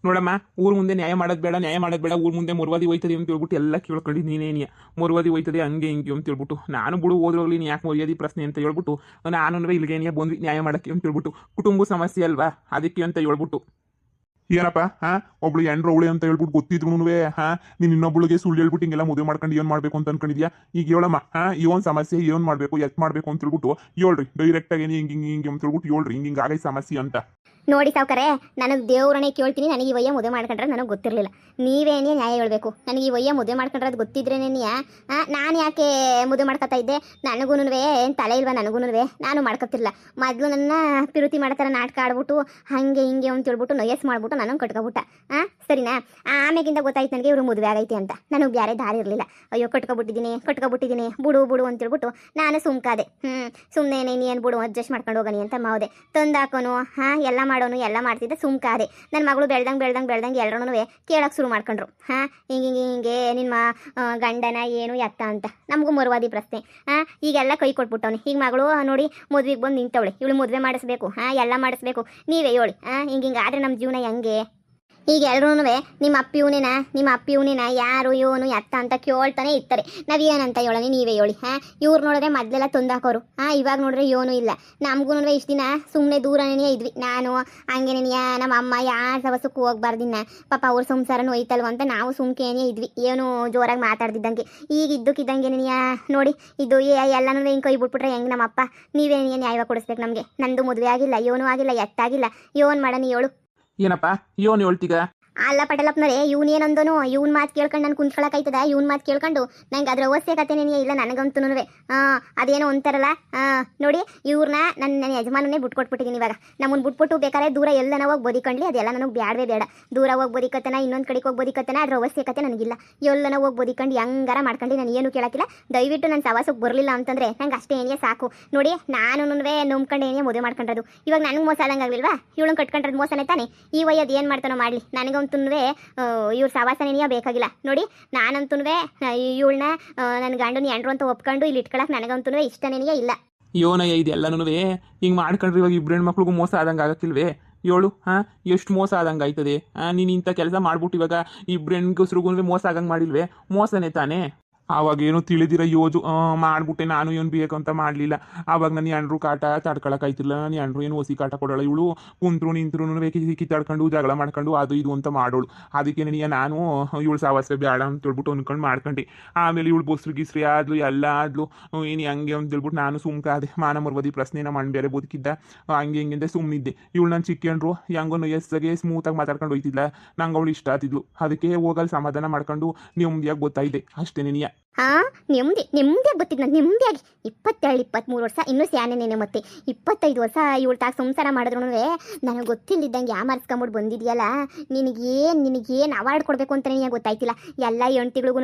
ನೋಡಮ್ಮ, ಊರ್ ಮುಂದೆ ನ್ಯಾಯ ಮಾಡೋದು ಬೇಡ, ಊರ್ ಮುಂದೆ ಮೊರವಾದಿ ಹೋಯ್ತದೆ ಅಂತ ಹೇಳ್ಬಿಟ್ಟು ಎಲ್ಲ ಕೇಳ್ಕೊಂಡು ನೀನೇನಿಯ ಮೊರವಾದಿ ಹೋಯ್ತದೆ ಹಂಗೆ ಹಿಂಗೆ ಅಂತ ಹೇಳ್ಬಿಟ್ಟು ನಾನು ಬಿಡು ಹೋದ್ರೋಗ್ಲಿ ನೀ ಯಾಕೆ ಮರ್ಯಾದಿ ಪ್ರಶ್ನೆ ಅಂತ ಹೇಳ್ಬಿಟ್ಟು ನಾನು ಇಲ್ಲಿಗೇನಿಯ ಬಂದ್ವಿ ನ್ಯಾಯ ಮಾಡಕ್ಕೆ ಅಂತ ಹೇಳ್ಬಿಟ್ಟು ಕುಟುಂಬ ಸಮಸ್ಯೆ ಅಲ್ವಾ ಅದಕ್ಕೆ ಅಂತ ಹೇಳ್ಬಿಟ್ಟು ಏನಪ್ಪ ಒಬ್ಳು ಎಂಡ್ರು ಅವಳೆ ಅಂತ ಹೇಳ್ಬಿಟ್ಟು ಗೊತ್ತಿದ್ರು ನೀನ್ ಇನ್ನೊಬ್ಳಿಗೆ ಸುಳ್ಳು ಹೇಳ್ಬಿಟ್ಟು ಹಿಂಗೆಲ್ಲ ಮದುವೆ ಮಾಡ್ಕೊಂಡು ಏನ್ ಮಾಡ್ಬೇಕು ಅಂತ ಅನ್ಕೊಂಡಿದ್ಯಾ? ಈಗ ಹೇಳಮ್ಮ ಇವನ್ ಸಮಸ್ಯೆ ಏನ್ ಮಾಡ್ಬೇಕು ಎತ್ ಮಾಡ್ಬೇಕು ಅಂತ ಹೇಳ್ಬಿಟ್ಟು ಹೇಳ್ರಿ ಡೈರೆಕ್ಟ್ ಆಗಿ ಹಿಂಗೆ ಹಿಂಗೆ ಹಿಂಗೆ ಅಂತ ಹೇಳ್ಬಿಟ್ಟು ಹೇಳ್ರಿ ಹಿಂಗೆ ಆಗೈ ಸಮಸ್ಯೆ ಅಂತ. ನೋಡಿ ಸಾವ್ಕರೆ, ನನಗೆ ದೇವ್ರನೇ ಕೇಳ್ತೀನಿ. ನನಗೆ ಈ ವಯ್ಯ ಮದುವೆ ಮಾಡ್ಕೊಂಡ್ರೆ ನನಗೆ ಗೊತ್ತಿರಲಿಲ್ಲ. ನೀವೇನೇ ನ್ಯಾಯ ಹೇಳ್ಬೇಕು. ನನಗೆ ಈ ವಯ್ಯ ಮದುವೆ ಮಾಡ್ಕೊಂಡ್ರೆ ಅದು ಗೊತ್ತಿದ್ರೇನೇ ನಾನು ಯಾಕೆ ಮದುವೆ ಮಾಡ್ಕೊತಾ ಇದ್ದೆ? ನನಗೂ ಏನು ತಲೆ ಇಲ್ವಾ? ನನಗೂ ನಾನು ಮಾಡ್ಕೊತಿರ್ಲಿಲ್ಲ. ಮೊದಲು ನನ್ನ ಪಿರುತಿ ಮಾಡ್ತಾರೆ ನಾಟಕ ಆಡ್ಬಿಟ್ಟು ಹಾಗೆ ಹಿಂಗೆ ಅಂತ ಹೇಳ್ಬಿಟ್ಟು ನೊಯಸ್ ಮಾಡ್ಬಿಟ್ಟು ನಾನು ಕಟ್ಕೊಬಿಟ್ಟ. ಸರಿನಾ? ಆಮೇಗಿಂದ ಗೊತ್ತಾಯ್ತು ನನಗೆ ಇವರು ಮದುವೆ ಆಗೈತೆ ಅಂತ. ನನಗೆ ಬೇರೆ ದಾರಿ ಇರಲಿಲ್ಲ. ಅಯ್ಯೋ ಕಟ್ಕೊಬಿಟ್ಟಿದ್ದೀನಿ ಬಿಡು ಅಂತ ನಾನು ಸುಮ್ಕಾದೆ. ಸುಮ್ಮನೆ ನೀನು ಬಿಡು ಅಡ್ಜಸ್ಟ್ ಮಾಡ್ಕೊಂಡು ಹೋಗನಿ ಅಂತ ಮಾವದೆ ತಂದಾಕೋನು ಎಲ್ಲ ಮಾಡೋನು ಎಲ್ಲ ಮಾಡ್ತಿದ್ದೆ ಸುಮ್ಕಾದೆ. ನನ್ನ ಮಗಳು ಬೆಳ್ದಂಗೆ ಎಲ್ಲರೂ ಕೇಳಕ್ಕೆ ಶುರು ಮಾಡ್ಕೊಂಡ್ರು. ಹಿಂಗೆ ನಿಮ್ಮ ಗಂಡನ ಏನು ಎತ್ತ ಅಂತ. ನಮಗೂ ಮೊರವಾದಿ ಪ್ರಶ್ನೆ. ಈಗೆಲ್ಲ ಕೈ ಕೊಟ್ಬಿಟ್ಟವನೆ. ಈಗ ಮಗಳು ನೋಡಿ ಮದುವೆಗೆ ಬಂದು ನಿಂತವಳೆ. ಇವಳು ಮದುವೆ ಮಾಡಿಸ್ಬೇಕು, ಎಲ್ಲ ಮಾಡಿಸ್ಬೇಕು. ನೀವೇ ಹೇಳಿ ಹಿಂಗೆ ಆದ್ರೆ ನಮ್ಮ ಜೀವನ ಹೆಂಗೆ? ಈಗ ಎಲ್ರೂ ನಿಮ್ಮ ಅಪ್ಪಿ ಇವನೇನ ಯಾರು ಇವನು ಎತ್ತ ಅಂತ ಕೇಳ್ತಾನೆ ಇರ್ತಾರೆ. ನಾವೇನಂತ ಹೇಳೋಣ? ನೀವೇ ಹೇಳಿ. ಇವ್ರು ನೋಡಿದ್ರೆ ಮೊದಲೆಲ್ಲ ತಂದಾಕೋರು. ಇವಾಗ ನೋಡ್ರೆ ಏನೂ ಇಲ್ಲ. ನಮಗೂ ಇಷ್ಟು ದಿನ ಸುಮ್ಮನೆ ದೂರನೇ ಇದ್ವಿ. ನಾನು ಹಂಗೇನೇನಿಯ ನಮ್ಮ ಅಮ್ಮ ಯಾರ ಸವಸಕ್ಕೂ ಹೋಗ್ಬಾರ್ದಿನ್ನ ಪಾಪ ಅವ್ರ ಸಂಸಾರನೂ ಹೋಯ್ತಲ್ವ ಅಂತ ನಾವು ಸುಮ್ಕೇನೇ ಇದ್ವಿ. ಏನು ಜೋರಾಗಿ ಮಾತಾಡ್ದಿದ್ದಂಗೆ. ಈಗ ಇದ್ದಕ್ಕಿದ್ದಂಗೆನೇನಿಯ ನೋಡಿ ಇದು ಎಲ್ಲನೂ ಹಿಂಗೆ ಕೈ ಬಿಟ್ಬಿಟ್ರೆ ಹೆಂಗೆ ನಮ್ಮಪ್ಪ? ನೀವೇನೇ ನ್ಯಾಯ ಕೊಡಿಸ್ಬೇಕು ನಮಗೆ? ನಂದು ಮದುವೆ ಆಗಿಲ್ಲ, ಏನೂ ಆಗಿಲ್ಲ, ಎತ್ತಾಗಿಲ್ಲ. ಏನು ಮಾಡೋಣ ಹೇಳು? ಏನಪ್ಪ ಇವನು ಹೇಳ್ತೀಗ? ಅಲ್ಲ ಪಟೇಲಪ್ಪನವ್ರೆ, ಇವನೇನಂದನು ಇವ್ನ ಮಾತು ಕೇಳ್ಕೊಂಡು ನಾನು ಕುಂತ್ಕೊಳಕಾಯ್ತದ? ಇವ್ನ ಮಾತು ಕೇಳ್ಕೊಂಡು ನಂಗೆ ಅದ್ರ ಅವಶ್ಯಕತೆನೇ ಇಲ್ಲ. ನನಗಂತೂ ಅದೇನೋ ಅಂತಾರಲ್ಲ ನೋಡಿ, ಇವ್ರನ್ನ ನನ್ನ ಯಜಮಾನನೇ ಬಿಟ್ಕೊಟ್ಬಿಟ್ಟಿದ್ದೀನಿ. ಇವಾಗ ನಮ್ಮನ್ನು ಬಿಟ್ಬಿಟ್ಟು ಬೇಕಾದ್ರೆ ದೂರ ಎಲ್ಲನ ಹೋಗಿ ಬದಿಕೊಂಡ್ಲಿ, ಅದೆಲ್ಲ ನನಗೆ ಬ್ಯಾಡವೇ ಬೇಡ. ದೂರ ಹೋಗಿ ಬದಿಕತ್ತನ, ಇನ್ನೊಂದು ಕಡೆಗೆ ಹೋಗಿ ಬದಿಕತ್ತನ, ಅದ್ರ ಅವಶ್ಯಕತೆ ನನಗಿಲ್ಲ. ಎಲ್ಲನ ಹೋಗಿ ಬದಿಕೊಂಡು ಹೆಂಗಾರ ಮಾಡ್ಕೊಂಡು ನಾನು ಏನು ಕೇಳಕ್ಕಿಲ್ಲ. ದಯವಿಟ್ಟು ನನ್ನ ಸವಾಸಕ್ಕೆ ಬರಲಿಲ್ಲ ಅಂತಂದರೆ ನಂಗೆ ಅಷ್ಟೇ ಏನಿಗೆ ಸಾಕು. ನೋಡಿ ನಾನು ನಂಬ್ಕೊಂಡು ಏನೇ ಮದುವೆ ಮಾಡ್ಕೊಂಡ್ರದು. ಇವಾಗ ನನಗೆ ಮೋಸ ಆದಂಗೆ ಆಗಲಿಲ್ವಾ? ಇವಳನ್ನ ಕಟ್ಕೊಂಡ್ರದ್ದು ಮೋಸನೇ ತಾನೆ. ಈ ವಯ್ಯದು ಏನು ಮಾಡ್ತಾನೋ ಮಾಡಲಿ, ನನಗಂತೂ ಇವ್ರ ಸವಾಸನೇನಿಯ ಬೇಕಾಗಿಲ್ಲ. ನೋಡಿ ನಾನಂತೂ ಇವಳನ್ನ ನನ್ನ ಗಂಡನ ಎಂಡ್ರು ಅಂತ ಒಪ್ಕೊಂಡು ಇಲ್ಲಿ ಇಟ್ಕೊಳಕ್ ನನಗಂತೂ ಇಷ್ಟನೇನಿಯ ಇಲ್ಲ. ಯೋನಯ್ಯ ಇದೆಲ್ಲನೂ ಹಿಂಗೆ ಮಾಡ್ಕೊಂಡ್ರೆ ಇವಾಗ ಇಬ್ಬರು ಹೆಣ್ಮಕ್ಳಿಗೂ ಮೋಸ ಆದಂಗೆ ಆಗಕ್ಕಿಲ್ವೇ? ಏಳು ಎಷ್ಟು ಮೋಸ ಆದಂಗೆ ಆಯ್ತದೆ? ನೀನು ಇಂಥ ಕೆಲಸ ಮಾಡ್ಬಿಟ್ಟು ಇವಾಗ ಇಬ್ಬರು ಹೆಣ್ಗಸ್ರಿಗೂ ಮೋಸ ಆಗಂಗೆ ಮಾಡಿಲ್ವೇ? ಮೋಸನೇ ತಾನೇ. ಆವಾಗ ಏನೋ ತಿಳಿದಿರ ಮಾಡ್ಬಿಟ್ಟೆ ನಾನು ಏನು ಬೇಕಂತ ಮಾಡಲಿಲ್ಲ. ಆವಾಗ ನನ್ನ ಎಂಡ್ರು ಕಾಟ ತಡ್ಕೊಳಕ್ಕಾಯ್ತಿಲ್ಲ. ನನ್ನ ಎಂಡ್ರು ಏನು ಹೊಸಿ ಕಾಟ ಕೊಡೋಳ. ಇವಳು ಕುಂತ್ರು ನಿಂತ್ರು ಕಿತ್ತಾಡ್ಕೊಂಡು ಜಗಳ ಮಾಡ್ಕೊಂಡು ಅದು ಇದು ಅಂತ ಮಾಡೋಳು. ಅದಕ್ಕೆ ನಾನು ಇವಳು ಸಾವಾಸ ಬೇಡ ಅಂತ ಹೇಳ್ಬಿಟ್ಟು ಅನ್ಕೊಂಡು ಮಾಡ್ಕೊಂಡೆ. ಆಮೇಲೆ ಇವಳು ಬಸ್ರು ಆದ್ಲು ಎಲ್ಲ ಆದ್ಲು. ಏನು ಹಂಗೆ ಅಂತ ಹೇಳ್ಬಿಟ್ಟು ನಾನು ಸುಮ್ಕಾದೆ. ಮಾನ ಮರ್ವದಿ ಪ್ರಶ್ನೆನ ಮಣ್ಣು ಬೇರೆ ಬದುಕಿದ್ದ ಹಂಗೆ ಹಿಂಗೆ ಸುಮ್ಮನಿದ್ದೆ. ಇವಳು ನಾನು ಚಿಕ್ಕಂಡ್ರು ಹೆಂಗೋ ಎಸ್ಸಾಗೆ ಸ್ಮೂತಾಗಿ ಮಾತಾಡ್ಕೊಂಡು ಹೋಯ್ತಿದ್ಲ. ನಂಗೆ ಅವಳು ಇಷ್ಟ ಆತಿದ್ಲು. ಅದಕ್ಕೆ ಹೋಗಲ್ಲಿ ಸಮಾಧಾನ ಮಾಡ್ಕೊಂಡು ನೆಮ್ಮದಿಯಾಗಿ ಗೊತ್ತಾಯಿದ್ದೆ ಅಷ್ಟೇನೇನಿಯ. ನೆಮ್ಮದಿಯಾಗಿ ಗೊತ್ತಿದ್ದು ನಾನು ನೆಮ್ಮದಿಯಾಗಿ 22-23 ವರ್ಷ ಇನ್ನೂ ಸ್ಯಾನೇನೇನೆ. ಮತ್ತೆ 25 ವರ್ಷ ಇವಳು ತಾಗ ಸಂಸಾರ ಮಾಡಿದ್ರು ನನಗೆ ಗೊತ್ತಿಲ್ಲದಿದ್ದಂಗೆ ಯಾಮಾರಿಸ್ಕೊಂಬಿಟ್ಟು ಬಂದಿದ್ಯಲ್ಲ. ನಿನಗೇನು ಅವಾರ್ಡ್ ಕೊಡಬೇಕು ಅಂತ ನನಗೆ ಗೊತ್ತಾಯ್ತಿಲ್ಲ. ಎಲ್ಲ ಹೆಣ್ತಿಗಳಿಗೂ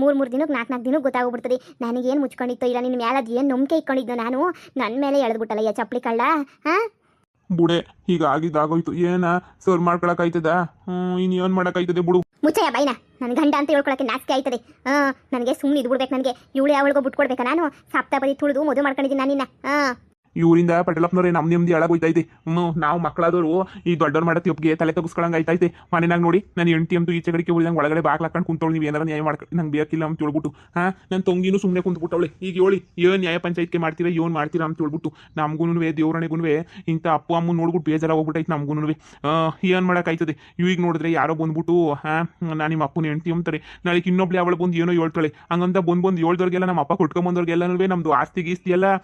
3 ದಿನಕ್ಕೆ 4 ದಿನಕ್ಕೆ ಗೊತ್ತಾಗ್ಬಿಡ್ತದೆ. ನನಗೇನು ಮುಚ್ಕೊಂಡಿತ್ತೋ ಇಲ್ಲ ನಿನ್ನ ಮೇಲೆ ಅದು ಏನು ನಂಬಿಕೆ ಇಟ್ಕೊಂಡಿದ್ದೋ ನಾನು ನನ್ನ ಮೇಲೆ ಎಳೆದ್ಬಿಟ್ಟಲ್ಲ ಚಪ್ಪಲಿ ಕಳ್ಳ. ಬುಡೆ ಹೀಗಾಗಿದ್ದಾಗೋಯ್ತು. ಏನ ಸರ್ ಮಾಡ್ಕೊಳಕಾಯ್ತದ? ಏನು ಮಾಡೋಕ್ಕಾಯ್ತದೆ ಬಿಡು. ಮುಚ್ಚಯ್ಯ ಬೈನ. ನನ್ನ ಗಂಡ ಅಂತ ಹೇಳ್ಕೊಳಕ್ಕೆ ನಾಚಿಕೆ ಆಯ್ತದೆ. ನನಗೆ ಸುಮ್ಮನೆ ಇದ್ಬಿಡ್ಬೇಕು. ನನಗೆ ಇವಳು ಯಾವಳಿಗೋ ಬಿಟ್ಕೊಡ್ಬೇಕಾ? ನಾನು ಸಪ್ತಾಪದಿ ತುಳಿದು ಮದುವೆ ಮಾಡ್ಕೊಂಡಿದ್ದೀನಿ ನಾನಿನ್ನ. ಇವರಿಂದ ಪಟೇಲಪ್ಪನವ್ರೆ ನಮ್ಮ ನೆಮ್ಮದಿ ಹಾಳಾಗೋಯ್ತೈತೆ. ನಾವು ಮಕ್ಕಳಾದವರು ಈ ದೊಡ್ಡವ್ರು ಮಾಡೋ ತಿಪ್ಪಿಗೆ ತಲೆ ತಗ್ಸ್ಕೊಳಂಗೆ ಆಯ್ತೈತೆ. ಮನೆನಾಗ ನೋಡಿ ನಾನು ಹೆಂಡತಿ ಅಂತೂ ಈಚೆ ಕಡೆಗೆ ಉಳಿದಂಗೆ ಒಳಗಡೆ ಬಾಕ್ಲಾಕೊಂಡು ಕುಂತವಳು. ನೀವು ಏನಾರ ನ್ಯಾಯ ಮಾಡ್ಕೊಂಡು ನಂಗೆ ಬೇಕಿಲ್ಲ ಅಂತ ಹೇಳ್ಬಿಟ್ಟು ನನ್ನ ತಂಗಿನೂ ಸುಮ್ಮನೆ ಕುಂತ್ಬಿಟ್ಟವಳೆ. ಈಗ ಹೇಳಿ ಏನು ನ್ಯಾಯ ಪಂಚಾಯತ್ಗೆ ಮಾಡ್ತೀರಾ ಏನು ಮಾಡ್ತೀರಾ ಅಂತ ಹೇಳ್ಬಿಟ್ಟು ನಮಗೂ ದೇವ್ರಣೆಗೂ ಇಂಥ ಅಪ್ಪ ಅಮ್ಮ ನೋಡ್ಬಿಟ್ಟು ಬೇಜಾರ ಹೋಗ್ಬಿಟ್ಟೈತೆ ನಮಗೂ. ಏನು ಮಾಡೋಕ್ಕಾಯ್ತದೆ? ಈಗ ನೋಡಿದ್ರೆ ಯಾರೋ ಬಂದ್ಬಿಟ್ಟು ನಾನು ನಿಮ್ಮ ಅಪ್ಪನ ಹೆಂಡತಿ ಅಂತಾರೆ. ನಾಳೆ ಇನ್ನೊಬ್ಳು ಅವಳು ಬಂದು ಏನೋ ಹೇಳ್ತಾಳೆ. ಹಂಗಂತ ಬಂದು ಹೇಳ್ದವ್ರಿಗೆಲ್ಲ ನಮ್ಮ ಅಪ್ಪ ಕೊಟ್ಕೊಂಬಂದವ್ರಿಗೆಲ್ಲನೂ ನಮ್ಮದು ಆಸ್ತಿ ಗೀಸ್ತಿ ಎಲ್ಲ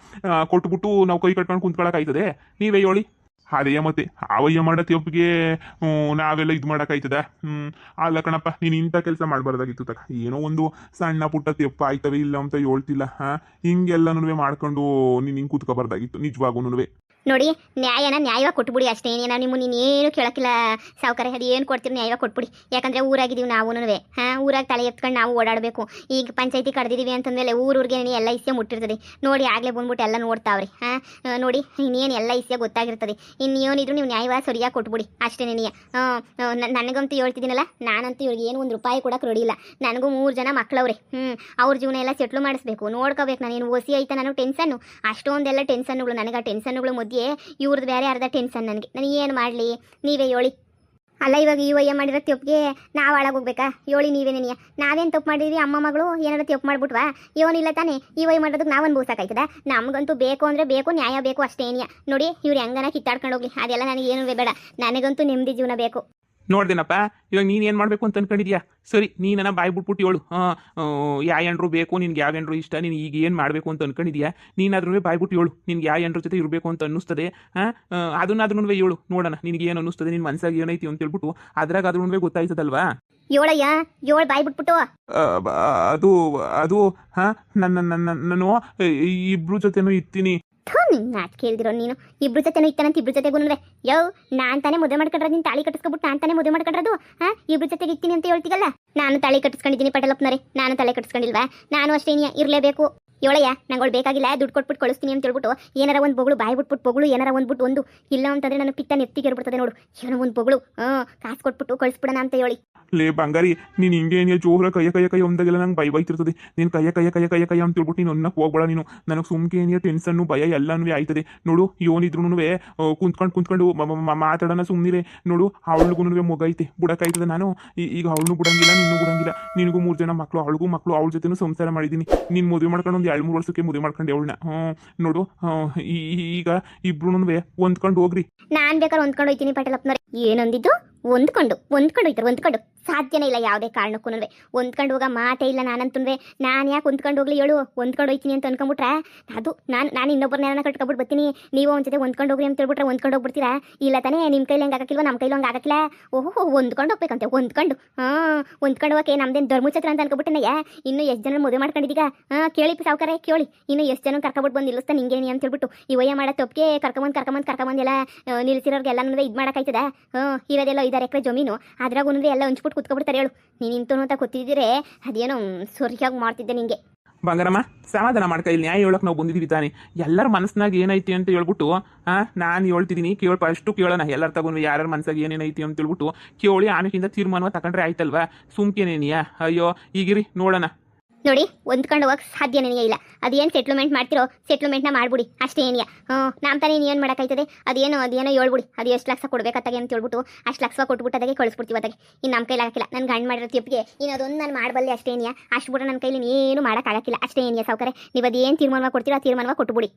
ಕೊಟ್ಬಿಟ್ಟು ನಾವು ಕೈ ಕಟ್ಕೊಂಡು ಕುಂತ್ಕೊಳಕಾಯ್ತದೆ? ನೀವೇ ಹೇಳಿ. ಅದೇ ಮತ್ತೆ ಅವಯ್ಯ ಮಾಡೋ ತಪ್ಪಿಗೆ ನಾವೆಲ್ಲ ಇದು ಮಾಡೋಕ್ಕಾಯ್ತದ? ಅಲ್ಲ ಕಣಪ್ಪ, ನೀನು ಇಂಥ ಕೆಲಸ ಮಾಡಬಾರ್ದಾಗಿತ್ತು ತಕ. ಏನೋ ಒಂದು ಸಣ್ಣ ಪುಟ್ಟ ತೆಪ್ಪ ಆಯ್ತವೆ ಇಲ್ಲ ಅಂತ ಹೇಳ್ತಿಲ್ಲ. ಹಿಂಗೆಲ್ಲನೂ ಮಾಡ್ಕೊಂಡು ನೀನು ಹಿಂಗೆ ಕೂತ್ಕೋಬಾರ್ದಾಗಿತ್ತು ನಿಜವಾಗೂ. ನೋಡಿ ನ್ಯಾಯವಾಗಿ ಕೊಟ್ಬಿಡಿ ಅಷ್ಟೇ. ಏನೇನೋ ನೀನೇನು ಕೇಳಕ್ಕಿಲ್ಲ ಸಾವುಕಾರ. ಅದು ಏನು ಕೊಡ್ತೀರಿ ನ್ಯಾಯವಾಗಿ ಕೊಟ್ಬಿಡಿ. ಯಾಕಂದರೆ ಊರಾಗಿದ್ದೀವಿ ನಾವು. ಊರಾಗ ತಲೆ ಎತ್ಕೊಂಡು ನಾವು ಓಡಾಡಬೇಕು. ಈಗ ಪಂಚಾಯತಿ ಕರೆದಿದ್ದೀವಿ ಅಂತಂದಮೇಲೆ ಊರಿಗೆ ಎಲ್ಲ ಇಸ್ಸೆ ಮುಟ್ಟಿರ್ತದೆ ನೋಡಿ. ಆಗಲೇ ಬಂದ್ಬಿಟ್ಟು ಎಲ್ಲ ನೋಡ್ತಾವ್ರಿ. ನೋಡಿ ಇನ್ನೇನು ಎಲ್ಲ ಇಸ್ಸೆ ಗೊತ್ತಾಗಿರ್ತದೆ. ಇನ್ನೇನಿದ್ರು ನೀವು ನ್ಯಾಯವಾಗಿ ಸರಿಯಾಗಿ ಕೊಟ್ಬಿಡಿ ಅಷ್ಟೇ. ನನಗಂತೂ ಹೇಳ್ತಿದ್ದೀನಲ್ಲ, ನಾನಂತೂ ಇವ್ರಿಗೆ ಏನು ಒಂದು ರೂಪಾಯಿ ಕೊಡೋಕೆ ರೆಡಿ ಇಲ್ಲ. ನನಗೂ 3 ಜನ ಮಕ್ಕಳವ್ರೆ. ಅವ್ರ ಜೀವನ ಎಲ್ಲ ಸೆಟ್ಲು ಮಾಡಿಸ್ಬೇಕು, ನೋಡ್ಕೋಬೇಕು. ನಾನೇನು ಓಸಿ ಆಯ್ತಾ? ನನಗೆ ಟೆನ್ಷನ್ನು ಅಷ್ಟೊಂದೆಲ್ಲ ಟೆನ್ಷನ್ಗಳು. ನನಗೆ ಆ ಟೆನ್ಷನ್ಗಳು ಮಧ್ಯೆ ಇವ್ರದ್ದು ಬೇರೆ ಅರ್ಧ ಟೆನ್ಷನ್. ನಾನು ಏನು ಮಾಡಲಿ? ನೀವೇ ಹೇಳಿ. ಅಲ್ಲ ಇವಾಗ ಈ ವಯ್ಯ ಮಾಡಿರೋ ತಪ್ಪಿಗೆ ನಾವು ಹಾಳಾಗೋಗ್ಬೇಕಾ ಹೇಳಿ ನೀವೇನೇನಿಯ ನಾವೇನು ತಪ್ಪು ಮಾಡಿದ್ವಿ ಅಮ್ಮ ಮಗಳು ಏನಾರ ತಪ್ಪು ಮಾಡ್ಬಿಟ್ವಾ ಇವನಿಲ್ಲ ತಾನೇ ಈ ವಯ್ಯ ಮಾಡೋದಕ್ಕೆ ನಾವು ಅನ್ಭವಿಸೋಕಾಯ್ತದ ನಮಗಂತೂ ಬೇಕು ಅಂದರೆ ಬೇಕು ನ್ಯಾಯ ಬೇಕು ಅಷ್ಟೇ ಏನಿಯ ನೋಡಿ ಇವ್ರು ಹೆಂಗನ ಕಿತ್ತಾಡ್ಕೊಂಡು ಹೋಗ್ಲಿ ಅದೆಲ್ಲ ನನಗೆ ಏನು ಬೇಡ ನನಗಂತೂ ನೆಮ್ಮದಿ ಜೀವನ ಬೇಕು ನೋಡ್ದೇನಪ್ಪ ಇವಾಗ ನೀನು ಏನು ಮಾಡಬೇಕು ಅಂತ ಅನ್ಕೊಂಡಿದ್ಯಾ ಸರಿ ನೀನನ್ನ ಬಾಯ್ ಬಿಟ್ಬಿಟ್ಟು ಹೇಳು ಯಾವ ಹೆಣ್ರು ಬೇಕು ನಿನ್ಗೆ ಯಾವ ಹೆಣ್ರು ಇಷ್ಟ ನೀನು ಈಗ ಏನು ಮಾಡಬೇಕು ಅಂತ ಅನ್ಕೊಂಡಿದ್ಯಾ ನೀನಾದ್ರೂ ಬಾಯ್ ಬಿಟ್ಟು ಹೇಳು ನಿನ್ಗೆ ಯಾವ ಹೆಣ್ರ ಜೊತೆ ಇರಬೇಕು ಅಂತ ಅನ್ನಿಸ್ತದೆ ಅದನ್ನಾದ್ರೂ ಹೇಳು ನೋಡೋಣ ನಿನಗೆ ಏನು ಅನ್ನಿಸ್ತದೆ ನಿನ್ನ ಮನಸ್ಸಾಗಿ ಏನೈತಿ ಅಂತ ಹೇಳ್ಬಿಟ್ಟು ಅದ್ರಾಗ ಅದ್ರೂ ಗೊತ್ತಾಯ್ತದಲ್ವಾ ಏಳಯ್ಯ ಏಳು ಬಾಯ್ ಬಿಟ್ಬಿಟ್ಟು ಅದು ಅದು ನಾನು ಇಬ್ರು ಜೊತೆನೂ ಇರ್ತೀನಿ ನಾಚಿಕೆ ಇಲ್ದಿರೋ ನೀನು ಇಬ್ರು ಜೊತೆನೂ ಇತ್ತಾನಂತ ಇಬ್ರು ಜೊತೆಗೂ ಯೋ ನಾನ್ ತಾನೇ ಮದುವೆ ಮಾಡ್ಕೊಂಡ್ರೆ ನೀನು ತಾಳಿ ಕಟ್ಟಿಸ್ಕೊಬಿಟ್ಟು ನಾನು ತಾನೇ ಮದುವೆ ಮಾಡ್ಕೊಂಡ್ರದು ಇಬ್ರು ಜೊತೆಗೆ ಇರ್ತೀನಿ ಅಂತ ಹೇಳ್ತೀಗಲ್ಲ ನಾನು ತಾಳಿ ಕಟ್ಟಿಸ್ಕೊಂಡಿದ್ದೀನಿ ಪಟೇಲಪ್ಪನವರೇ ನಾನು ತಲೆ ಕಟ್ಟಿಸ್ಕೊಂಡಿಲ್ವಾ ನಾನು ಅಷ್ಟೇ ಇರಲೇಬೇಕು ಏಳಯ್ಯ ನಂಗಳು ಬೇಕಾಗಿಲ್ಲ ದುಡ್ಡು ಕೊಟ್ಬಿಟ್ಟು ಕಳಿಸ್ತೀನಿ ಅಂತ ಹೇಳ್ಬಿಟ್ಟು ಏನಾರ ಒಂದು ಬೊಗಳು ಬಾಯಿ ಬಿಟ್ಬಿಟ್ಟು ಬೊಗಳು ಏನಾರ ಒಂದ್ಬಿಟ್ಟು ಒಂದು ಇಲ್ಲ ಅಂತಂದ್ರೆ ನಾನು ಪಿತ್ತ ನೆತ್ತಿಗೆ ಇರ್ಬಿಡ್ತದೆ ನೋಡು ಏನೋ ಒಂದು ಬೊಗಳು ಕಾಸು ಕೊಟ್ಬಿಟ್ಟು ಕಳಿಸ್ಬಿಡೋಣ ಅಂತ ಹೇಳಿ ಲೇ ಬಂಗಾರಿ ನೀನು ಹಿಂಗೆ ಏನಿಯ ಜೋರ ಕೈಯ ಒಂದಾಗೆಲ್ಲ ನಂಗೆ ಬೈತಿರ್ತದೆ ನೀನು ಕೈಯ ಅಂತ ಹೇಳ್ಬಿಟ್ಟು ನೀನು ಅನ್ನಕ್ಕೆ ಹೋಗ್ಬೇಡ ನೀನು ನನಗೆ ಸುಮ್ಕೆ ಏನಿಯ ಟೆನ್ಷನ್ನು ಭಯ ಎಲ್ಲನೂ ಆಯ್ತದೆ ನೋಡು ಇವನಿದ್ರೂ ಕುಂತ್ಕೊಂಡು ಮಾತಾಡೋಣ ಸುಮ್ಮನಿರೆ ನೋಡು ಅವಳಿಗೂ ಮಗ ಐತೆ ಬುಡಕಾಯ್ತದೆ ನಾನು ಈಗ ಅವಳು ಬಿಡಂಗಿಲ್ಲ ನಿನ್ನೂ ಬಿಡಂಗಿಲ್ಲ ನಿನಗೂ 3 ಜನ ಮಕ್ಕಳು ಅವಳಿಗೂ ಮಕ್ಕಳು ಅವಳ ಜೊತೆನೂ ಸಂಸಾರ ಮಾಡಿದ್ದೀನಿ ನೀನು ಮದುವೆ ಮಾಡ್ಕೊಂಡು ಒಂದು 2-3 ವರ್ಷಕ್ಕೆ ಮದುವೆ ಮಾಡ್ಕೊಂಡು ಅವಳನ್ನ ನೋಡು ಈಗ ಇಬ್ರು ಹೊಂದ್ಕೊಂಡು ಹೋಗ್ರಿ ನಾನು ಬೇಕಾದ್ರೆ ಹೊಂದ್ಕೊಂಡು ಹೋಗ್ತೀನಿ ಪಟೇಲಪ್ಪನವ್ರೆ ಏನೊಂದಿದ್ದು ಹೊಂದ್ಕೊಂಡು ಹೊಂದ್ಕೊಂಡು ಸಾಧ್ಯನೇ ಇಲ್ಲ ಯಾವುದೇ ಕಾರಣಕ್ಕೂ ಹೊಂದ್ಕೊಂಡು ಹೋಗೋ ಮಾತೇ ಇಲ್ಲ ನಾನಂತುನ್ವೆ ನಾನು ಯಾಕೆ ಹೊಂದ್ಕೊಂಡು ಹೋಗ್ಲಿ ಹೇಳು ಹೊಂದ್ಕೊಂಡು ಹೋಗ್ತೀನಿ ಅಂತ ಅನ್ಕೊಂಬಿಟ್ರೆ ಅದು ನಾನು ಇನ್ನೊಬ್ಬರನ್ನ ಕಟ್ಕೊಬಿಟ್ಟು ಬರ್ತೀನಿ ನೀವು ಒಂದು ಜೊತೆ ಹೊಂದ್ಕೊಂಡು ಹೋಗ್ರಿ ಅಂತ ಹೇಳ್ಬಿಟ್ರೆ ಹೊಂದ್ಕೊಂಡು ಹೋಗ್ಬಿಡ್ತೀರಾ ಇಲ್ಲ ತಾನೇ ನಿಮ್ಮ ಕೈಲಿ ಹಂಗೆ ಆಗಕ್ಕಿಲ್ವ ನಮ್ಮ ಕೈಲಿ ಹಂಗೆ ಆಗಕ್ಕಿಲ್ಲ ಓಹೋ ಹೊಂದ್ಕೊಂಡು ಹೋಗ್ಬೇಕಂತೆ ಹೊಂದ್ಕೊಂಡು ಹೋಗಕ್ಕೆ ನಮ್ದೇನು ಧರ್ಮಛತ್ರ ಅಂತ ಅನ್ಕೊಬಿಟ್ಟೆನಯ್ಯ ಇನ್ನು ಎಷ್ಟು ಜನ ಮದುವೆ ಮಾಡ್ಕೊಂಡಿದ್ದೀಗ ಕೇಳಿ ಸಾವುಕಾರೆ ಕೇಳಿ ಇನ್ನು ಎಷ್ಟು ಜನ ಕರ್ಕೊಬಿಟ್ಟು ಬಂದು ನಿಲ್ಲಿಸ್ತಾ ನಿಂಗೇನಿ ಅಂತ ಹೇಳ್ಬಿಟ್ಟು ಈ ವಯ್ಯ ಮಾಡೋ ತಪ್ಪಿಗೆ ಕರ್ಕೊಂಬಂದು ಎಲ್ಲ ನಿಲ್ಸಿರೋರ್ಗೆಲ್ಲ ಇದು ಮಾಡೋಕ್ಕಾಯ್ತದ ಇರೋದೆಲ್ಲ 5 ಎಕರೆ ಜಮೀನು ಅದ್ರಾಗೂ ಎಲ್ಲ ಹಂಚ್ಬಿಟ್ಟು ಕುತ್ಕೊಬಿಡ್ತಾರೆ ಹೇಳು ನೀನು ಇಂತನು ಅಂತ ಗೊತ್ತಿದ್ದಿದ್ರೆ ಅದೇನೋ ಸರಿಯಾಗಿ ಮಾಡ್ತಿದ್ದೆ ನಿಂಗೆ ಬಂಗಾರಮ್ಮ ಸಮಾಧಾನ ಮಾಡ್ಕ ಇಲ್ಲಿ ನ್ಯಾಯ ಹೇಳಕ್ ನಾವು ಬಂದಿದ್ದೀವಿ ತಾನೆ ಎಲ್ಲರ ಮನಸ್ಸಿನಾಗ ಏನೈತಿ ಅಂತ ಹೇಳ್ಬಿಟ್ಟು ನಾನು ಹೇಳ್ತಿದ್ದೀನಿ ಫಸ್ಟು ಕೇಳೋಣ ಎಲ್ಲರ ತಗೊಂಡು ಯಾರ್ಯಾರ ಮನಸ್ಸಾಗ ಏನೇನೈತಿ ಅಂತ ಹೇಳ್ಬಿಟ್ಟು ಕೇಳಿ ಆಮೇಲಿಂದ ತೀರ್ಮಾನ ತಗೊಂಡ್ರೆ ಆಯ್ತಲ್ವಾ ಸುಮ್ಕೇನೇನಿಯಾ ಅಯ್ಯೋ ಈಗಿರಿ ನೋಡೋಣ ನೋಡಿ ಹೊಂದ್ಕೊಂಡು ಹೋಗಕ್ಕೆ ಸಾಧ್ಯನೇ ಇಲ್ಲ ಅದೇನು ಸೆಟ್ಲ್ಮೆಂಟ್ ಮಾಡ್ತಿರೋ ಸೆಟ್ಲ್ಮೆಂಟ್ನ ಮಾಡ್ಬಿಡಿ ಅಷ್ಟೇ ಏನಿಯ ನಮ್ಮ ತಾನೇ ಏನು ಮಾಡೋಕ್ಕಾಯ್ತದೆ ಅದೇನೋ ಹೇಳ್ಬಿಡಿ ಅದು ಎಷ್ಟು ಲಕ್ಷ ಕೊಡ್ಬೇಕಾತಾಗೆ ಅಂತ ಹೇಳ್ಬಿಟ್ಟು ಅಷ್ಟು ಲಕ್ಷ ಕೊಟ್ಬಿಟ್ಟು ಅದಾಗೆ ಕಳಿಸ್ಬಿಡ್ತೀವಿ ಅದಾಗೆ ಇನ್ನು ನಮ್ಮ ಕೈಲಿ ಆಗಕ್ಕಿಲ್ಲ ನನ್ನ ಗಂಡು ಮಾಡಿರೋ ತಿಪ್ಪಿಗೆ ಇನ್ನು ಅದೊಂದು ನಾನು ಮಾಡಬಲ್ಲೆ ಅಷ್ಟೇ ಏನಿಯ ಅಷ್ಟು ಬಿಟ್ಟು ನನ್ನ ಕೈಲಿ ಏನು ಮಾಡೋಕ್ಕಾಗಕ್ಕಿಲ್ಲ ಅಷ್ಟೇ ಏನಿಯ ಸಾವುಕಾರೆ ನೀವು ಅದೇನು ತೀರ್ಮಾನ ಕೊಡ್ತೀರೋ ಆ ತೀರ್ಮಾನ ಕೊಟ್ಬಿಡಿ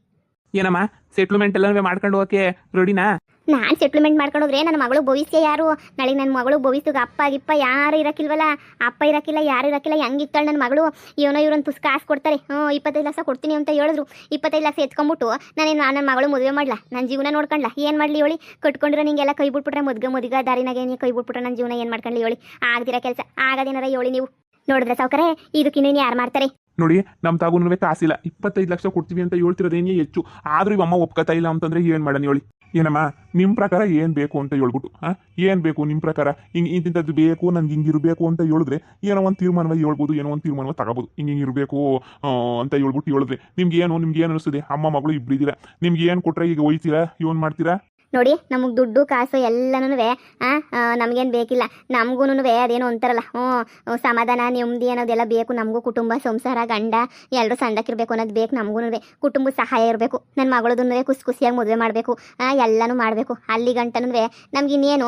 ಏನಮ್ಮ ಸೆಟ್ಲ್ಮೆಂಟ್ ಎಲ್ಲ ಮಾಡ್ಕೊಂಡು ಹೋಗಕ್ಕೆ ರೆಡಿನಾ ನಾನು ಸೆಟ್ಲ್ಮೆಂಟ್ ಮಾಡ್ಕೊಂಡೋದ್ರೆ ನನ್ನ ಮಗಳು ಭವಿಷ್ಯ ಯಾರು ನಾಳೆ ನನ್ನ ಮಗಳು ಭವಿಷ್ಯಕ್ಕೆ ಅಪ್ಪ ಗಿಪ್ಪ ಯಾರು ಇರಕ್ಕಿಲ್ವಲ್ಲ ಅಪ್ಪ ಇರಕ್ಕಿಲ್ಲ ಯಾರು ಇರಕ್ಕಿಲ್ಲ ಹೆಂಗಿತ್ತಾಳೆ ನನ್ನ ಮಗಳು ಇವ್ರೊಂದು ಪುಸ್ತಕ ಕಾಸು ಕೊಡ್ತಾರೆ 25 ಲಕ್ಷ ಕೊಡ್ತೀನಿ ಅಂತ ಹೇಳಿದ್ರು 25 ಲಕ್ಷ ಎತ್ಕೊಂಡ್ಬಿಟ್ಟು ನನ್ನ ಮಗಳು ಮದುವೆ ಮಾಡ್ಲಾ ನನ್ನ ಜೀವನ ನೋಡ್ಕೊಂಡ್ಲಾ ಏನು ಮಾಡಲಿ ಹೇಳಿ ಕಟ್ಕೊಂಡಿರೋ ನಿಂಗೆಲ್ಲ ಕೈ ಬಿಟ್ಬಿಟ್ರೆ ಮದುವೆ ದಾರಿನಾಗೆ ನೀವು ಕೈ ಬಿಟ್ಬಿಟ್ರೆ ನನ್ನ ಜೀವನ ಏನು ಮಾಡ್ಕೊಳ್ಳಿ ಹೇಳಿ ಆಗದಿರೋ ಕೆಲಸ ಆಗದೇನಾರ ಹೇಳಿ ನೀವು ನೋಡಿದ್ರೆ ಸಾವುಕಾರೆ ಇದಕ್ಕಿನ್ನೇನು ಯಾರು ಮಾಡ್ತಾರೆ ನೋಡಿ ನಮ್ಮ ತಾಗುನೂ ಕಾಸಿಲ್ಲ 25 ಲಕ್ಷ ಕೊಡ್ತೀವಿ ಅಂತ ಹೇಳ್ತಿರೋದೇನೇ ಹೆಚ್ಚು ಆದ್ರೂ ಇವ್ ಅಮ್ಮ ಒಪ್ಕೋತಾ ಇಲ್ಲ ಅಂತಂದ್ರೆ ಏನು ಮಾಡೋಣ ಹೇಳಿ ಏನಮ್ಮ ನಿಮ್ಮ ಪ್ರಕಾರ ಏನು ಬೇಕು ಅಂತ ಹೇಳ್ಬಿಟ್ಟು ಏನು ಬೇಕು ನಿಮ್ಮ ಪ್ರಕಾರ ಇಂಥದ್ದು ಬೇಕು ನನ್ಗೆ ಹಿಂಗಿರಬೇಕು ಅಂತ ಹೇಳಿದ್ರೆ ಏನೋ ಒಂದು ತೀರ್ಮಾನವಾಗಿ ಹೇಳ್ಬೋದು ಏನೋ ಒಂದು ತೀರ್ಮಾನ ತಗೋಬೋದು ಹಿಂಗಿರಬೇಕು ಅಂತ ಹೇಳ್ಬಿಟ್ಟು ಹೇಳಿದ್ರೆ ನಿಮ್ಗೆ ಏನು ಅನಿಸ್ತದೆ ಅಮ್ಮ ಮಗಳು ಇಬ್ಬರಿದ್ದೀರಾ ನಿಮ್ಗೆ ಏನು ಕೊಟ್ರೆ ಈಗ ಒಯ್ತೀರಾ ಏನು ಮಾಡ್ತೀರಾ ನೋಡಿ ನಮಗೆ ದುಡ್ಡು ಕಾಸು ಎಲ್ಲನೂ ನಮಗೇನು ಬೇಕಿಲ್ಲ ನಮಗೂ ಅದೇನೋ ಅಂತಾರಲ್ಲ ಸಮಾಧಾನ ನೆಮ್ಮದಿ ಅನ್ನೋದೆಲ್ಲ ಬೇಕು ನಮಗೂ ಕುಟುಂಬ ಸಂಸಾರ ಗಂಡ ಎಲ್ಲರೂ ಸಂಡಕ್ಕಿರಬೇಕು ಅನ್ನೋದು ಬೇಕು ನಮಗೂ ಕುಟುಂಬದ ಸಹಾಯ ಇರಬೇಕು ನನ್ನ ಮಗಳದೂ ಖುಷಿಯಾಗಿ ಮದುವೆ ಮಾಡಬೇಕು ಎಲ್ಲನೂ ಮಾಡಬೇಕು ಅಲ್ಲಿ ಗಂಟನೂ ನಮ್ಗೆ ಇನ್ನೇನು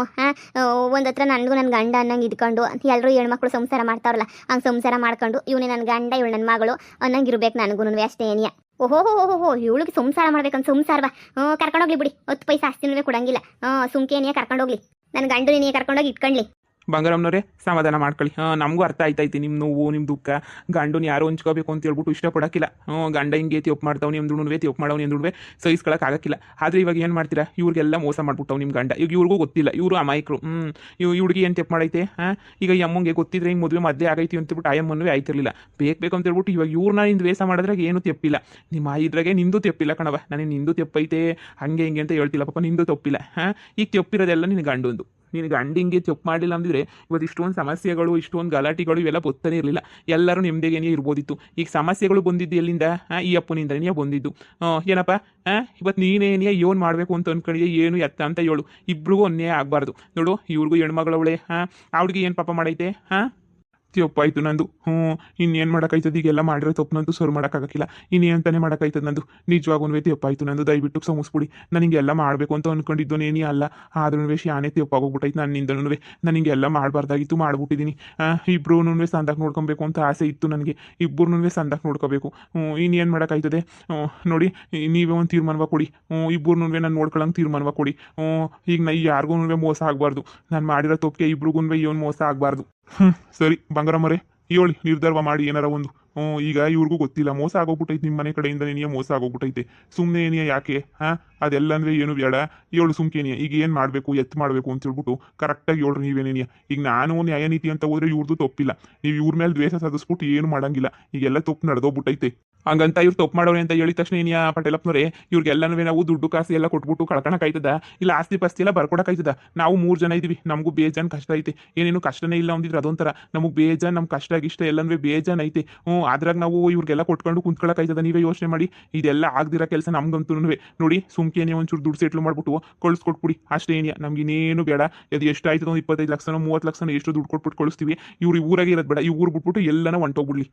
ಒಂದು ಹತ್ರ ನನಗೂ ನನ್ನ ಗಂಡ ಅನ್ನಂಗೆ ಇದ್ಕೊಂಡು ಎಲ್ಲರೂ ಹೆಣ್ಮಕ್ಳು ಸಂಸಾರ ಮಾಡ್ತಾರಲ್ಲ ಹಂಗೆ ಸಂಸಾರ ಮಾಡ್ಕೊಂಡು ಇವನೇ ನನ್ನ ಗಂಡ ಇವಳು ನನ್ನ ಮಗಳು ಅನ್ನಂಗೆ ಇರಬೇಕು ನನಗೂ ಅಷ್ಟೇ ಏನಿಯ ಓಹೋ ಇವಳಿಗೆ ಸಂಸಾರ ಮಾಡ್ಬೇಕಂತ ಸಂಸಾರವಾ ಕರ್ಕೊಂಡೋಗ್ಲಿ ಬಿಡಿ 10 ಪೈಸೆ ಆಸ್ತಿನೂ ಕೊಡಂಗಿಲ್ಲ ಸುಮ್ಕೇನಿಯ ಕರ್ಕೊಂಡೋಗ್ಲಿ ನನ್ನ ಗಂಡು ನೀನೇ ಕರ್ಕೊಂಡೋಗಿ ಇಟ್ಕೊಂಡ್ಲಿ ಬಂಗಾರಮ್ಮನವರೇ ಸಮಾಧಾನ ಮಾಡ್ಕೊಳ್ಳಿ ನಮಗೂ ಅರ್ಥ ಆಯ್ತೈತಿ ನಿಮ್ಮ ನೋವು ನಿಮ್ಮ ದುಃಖ ಗಂಡನ ಯಾರು ಹಂಚ್ಕೋಬೇಕು ಅಂತ ಹೇಳ್ಬಿಟ್ಟು ಇಷ್ಟಪಡೋಕ್ಕಿಲ್ಲ ಗಂಡ ಹಿಂಗೆ ತಿಯೊಪ್ಪು ಮಾಡ್ತಾವ್ ನಿಮ್ದು ತಿಯೊಪ್ಪು ಮಾಡವ್ ನಿಮ್ದು ಸಹಿಸ್ಕೊಳಕ್ಕೆ ಆಗಕ್ಕಿಲ್ಲ ಆದರೆ ಇವಾಗ ಏನು ಮಾಡ್ತೀರಾ ಇವ್ರಿಗೆಲ್ಲ ಮೋಸ ಮಾಡ್ಬಿಟ್ಟವು ನಿಮ್ಮ ಗಂಡ ಈಗ ಇವ್ರಿಗೂ ಗೊತ್ತಿಲ್ಲ ಇವರು ಅಮಾಯಕರು ಇವ್ರಿಗೆ ಏನು ತೆಪ್ಪು ಮಾಡೈತೆ ಈಗ ಈ ಅಮ್ಮಂಗೆ ಗೊತ್ತಿದ್ರೆ ಹಿಂಗೆ ಮದುವೆ ಮದ್ದೆ ಆಗೈತಿ ಅಂತೇಳ್ಬಿಟ್ಟು ಆಯಮ್ಮನೂ ಆಯ್ತಿರಲಿಲ್ಲ ಬೇಕು ಅಂತ ಹೇಳ್ಬಿಟ್ಟು ಇವಾಗ ಇವ್ರನ್ನ ನಿಂದು ವೇಷ ಮಾಡಿದ್ರಾಗ ಏನೂ ತೆಪ್ಪಿಲ್ಲ ನಿಮ್ಮ ಇದ್ರಾಗೆ ನಿಂದು ತೆಪ್ಪಿಲ್ಲ ಕಣವ ನನಗೆ ನಿಂದು ತೆಪ್ಪೈತೆ ಹಂಗೆ ಹಿಂಗೆ ಅಂತ ಹೇಳ್ತಿಲ್ಲ ಪಾಪ ನಿಂದು ತಪ್ಪಿಲ್ಲ ಈಗ ತೆಪ್ಪಿರೋದೆಲ್ಲ ನಿನ್ನ ಗಂಡೊಂದು ನೀನು ಗಂಡಿಂಗೆ ತಪ್ಪು ಮಾಡಲಿಲ್ಲ ಅಂದಿದ್ರೆ ಇವತ್ತು ಇಷ್ಟೊಂದು ಸಮಸ್ಯೆಗಳು ಇಷ್ಟೊಂದು ಗಲಾಟೆಗಳು ಇವೆಲ್ಲ ಗೊತ್ತಾನೆ ಇರಲಿಲ್ಲ ಎಲ್ಲರೂ ನಿಮ್ಮದೇಗೇನೇ ಇರ್ಬೋದಿತ್ತು ಈಗ ಸಮಸ್ಯೆಗಳು ಬಂದಿದ್ದು ಎಲ್ಲಿಂದ ಈ ಅಪ್ಪನಿಂದನೇ ಬಂದಿದ್ದು ಏನಪ್ಪ ಇವತ್ತು ನೀನೇನೇ ಏನು ಮಾಡಬೇಕು ಅಂತ ಅಂದ್ಕೊಂಡಿದ್ದೆ ಏನು ಎತ್ತ ಅಂತ ಹೇಳು ಇಬ್ರಿಗೂ ಅನ್ಯಾಯ ಆಗಬಾರ್ದು ನೋಡು ಇವ್ರಿಗೂ ಹೆಣ್ಮಗಳವಳೆ ಅವ್ಳಿಗೆ ಏನು ಪಾಪ ಮಾಡೈತೆ ತಪ್ಪಾಯ್ತು ನಂದು. ಇನ್ನೇನು ಮಾಡೋಕ್ಕಾಯ್ತದ, ಈಗೆಲ್ಲ ಮಾಡಿರೋ ತಪ್ಪನಂತೂ ಸರಿ ಮಾಡೋಕ್ಕಾಗಕ್ಕಿಲ್ಲ. ಇನ್ನೇನು ತಾನೇ ಮಾಡೋಕ್ಕಾಯ್ತದ ನಂದು. ನಿಜವಾಗೂ ತಪ್ಪಾಯ್ತು ನಂದು, ದಯವಿಟ್ಟು ಕ್ಷಮಿಸ್ಬಿಡಿ. ನಾನು ಹಿಂಗೆಲ್ಲ ಮಾಡಬೇಕು ಅಂತ ಅಂದ್ಕೊಂಡಿದ್ದೋನೇನೇ ಅಲ್ಲ. ಆದ್ರೂ ಶಾನೆ ತಪ್ಪಾಗೋಗ್ಬಿಟ್ಟೈತೆ ನನ್ನಿಂದನೂ. ನಾನು ಹಿಂಗೆಲ್ಲ ಮಾಡಬಾರ್ದಾಗಿತ್ತು, ಮಾಡ್ಬಿಟ್ಟಿದ್ದೀನಿ. ಇಬ್ರು ಸಂದಾಕ ನೋಡ್ಕೊಬೇಕು ಅಂತ ಆಸೆ ಇತ್ತು ನನಗೆ. ಇಬ್ಬರನ್ನೂ ಸಂದಾಕ ನೋಡ್ಕೋಬೇಕು. ಇನ್ನೇನು ಮಾಡೋಕ್ಕಾಯ್ತದೆ. ನೋಡಿ, ನೀವೇ ಒಂದು ತೀರ್ಮಾನವ ಕೊಡಿ. ಇಬ್ಬರನ್ನೂ ನಾನು ನೋಡ್ಕೊಳ್ಳೋಂಗೆ ತೀರ್ಮಾನವ ಕೊಡಿ. ಈಗ ನಾ ಯಾರಿಗೂ ಮೋಸ ಆಗಬಾರ್ದು. ನಾನು ಮಾಡಿರೋ ತಪ್ಪಿಗೆ ಇಬ್ರಿಗೂ ಏನು ಮೋಸ ಆಗಬಾರ್ದು. ಸರಿ ಬಂಗಾರಮ್ಮರೇ, ಹೇಳಿ ನಿರ್ಧಾರ ಮಾಡಿ ಏನಾರ ಒಂದು. ಈಗ ಇವ್ರಿಗೂ ಗೊತ್ತಿಲ್ಲ, ಮೋಸ ಆಗೋಗ್ಬಿಟ್ಟೈತೆ. ನಿಮ್ಮ ಮನೆ ಕಡೆಯಿಂದ ನೀನೇ ಮೋಸ ಆಗೋಗ್ಬಿಟ್ಟೈತೆ. ಸುಮ್ಮನೆ ಏನಿಯ ಯಾಕೆ ಅದೆಲ್ಲ ಏನು ಬೇಡ. ಏಳು ಸುಮ್ಕೇನಿಯ ಈಗ ಏನು ಮಾಡಬೇಕು, ಮಾಡಬೇಕು ಅಂತ ಹೇಳ್ಬಿಟ್ಟು ಕರೆಕ್ಟಾಗಿ ಹೇಳ್ರಿ ನೀವೇನೇನಿಯ. ಈಗ ನಾನು ನ್ಯಾಯ ನೀತಿ ಅಂತ ಹೋದ್ರೆ ಇವ್ರದ್ದು ತಪ್ಪಿಲ್ಲ. ನೀವು ಇವ್ರ ಮೇಲೆ ದ್ವೇಷ ಸಾಧಿಸ್ಬಿಟ್ಟು ಏನು ಮಾಡಂಗಿಲ್ಲ. ಈಗೆಲ್ಲ ತಪ್ಪು ನಡೆದೋಗ್ಬಿಟ್ಟೈತೆ. ಹಂಗಂತ ಇವ್ರು ತಪ್ಪು ಮಾಡೋರೆ ಅಂತ ಹೇಳಿದ ತಕ್ಷಣ ಏನಿಯ ಪಟೇಲಪ್ಪನವ್ರೆ, ಇವ್ರಿಗೆಲ್ಲನೂ ನಾವು ದುಡ್ಡು ಕಾಸು ಎಲ್ಲ ಕೊಟ್ಬಿಟ್ಟು ಕಳ್ಕೊಳಕ್ಕಾಯ್ತದ? ಇಲ್ಲ ಆಸ್ತಿ ಪಾಸ್ತಿ ಎಲ್ಲ ಬರ್ಕೊಡಕ್ಕಾಯ್ತದ? ನಾವು 3 ಜನ ಇದೀವಿ, ನಮಗೂ ಬೇಜಾನ್ ಕಷ್ಟ ಐತೆ. ಏನೇನು ಕಷ್ಟನೇ ಇಲ್ಲ ಅಂದಿದ್ರೆ ಅದೊಂಥರ. ನಮಗೆ ಬೇಜಾನ್ ನಮ್ಮ ಕಷ್ಟ ಗಿಷ್ಟ ಎಲ್ಲನೂ ಬೇಜಾನ್ ಐತೆ. ಅದ್ರಾಗ ನಾವು ಇವ್ರಿಗೆಲ್ಲ ಕೊಟ್ಕೊಂಡು ಕುಂತ್ಕೊಳಕ್ಕಾಯ್ತದ? ನೀವೇ ಯೋಚನೆ ಮಾಡಿ. ಇದೆಲ್ಲ ಆಗ್ದಿರೋ ಕೆಲಸ ನಮ್ಗಂತೂ ನೋಡಿ. ಸುಮ್ಕೇನೆ ಒಂಚೂರು ದುಡ್ಡು ಸೆಟ್ಲ್ ಮಾಡ್ಬಿಟ್ಟು ಕಳಿಸ್ಕೊಟ್ಬಿಡಿ ಅಷ್ಟೇ. ಏನಿಯ ನಮ್ಗಿನ್ನೇನು ಬೇಡ. ಅದು ಎಷ್ಟು ಆಯ್ತದ, 25 ಲಕ್ಷನೋ 30 ಲಕ್ಷನೋ ಎಷ್ಟು ದುಡ್ಡು ಕೊಟ್ಬಿಟ್ಟು ಕಳಿಸ್ತೀವಿ. ಇವ್ರು ಊರಾಗೆ ಇರೋದು ಬೇಡ. ಈ ಊರು ಬಿಟ್ಬಿಟ್ಟು ಎಲ್ಲನ ಹೊಂಟೋಗ್ಬಿಡ್ಲಿ.